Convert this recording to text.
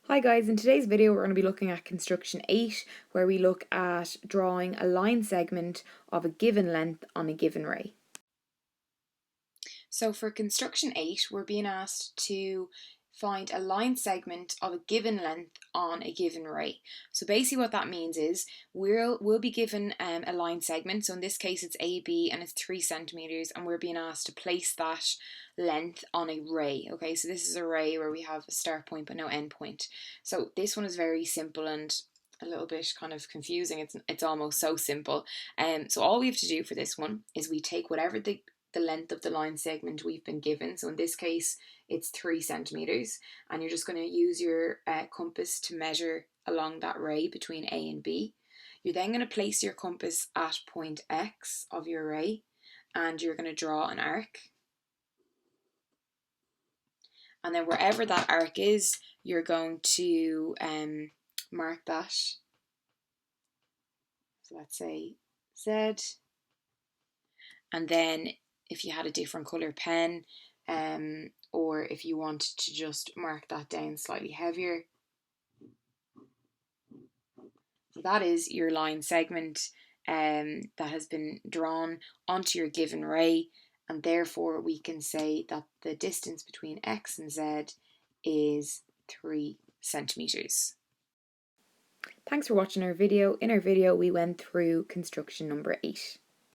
Hi guys, in today's video we're going to be looking at construction 8, where we look at drawing a line segment of a given length on a given ray. So for construction 8 we're being asked to find a line segment of a given length on a given ray. So basically what that means is we'll be given a line segment. So in this case it's AB and it's 3 centimeters, and we're being asked to place that length on a ray. Okay, so this is a ray where we have a start point but no end point. So this one is very simple and a little bit kind of confusing. It's almost so simple. So all we have to do for this one is we take whatever the length of the line segment we've been given. So in this case it's 3 centimeters, and you're just going to use your compass to measure along that ray between A and B. You're then going to place your compass at point X of your ray, and you're going to draw an arc. And then wherever that arc is, you're going to mark that. So let's say Z. And then if you had a different colour pen, or if you wanted to just mark that down slightly heavier. So that is your line segment that has been drawn onto your given ray, and therefore we can say that the distance between X and Z is 3 centimeters. Thanks for watching our video. In our video we went through construction number 8.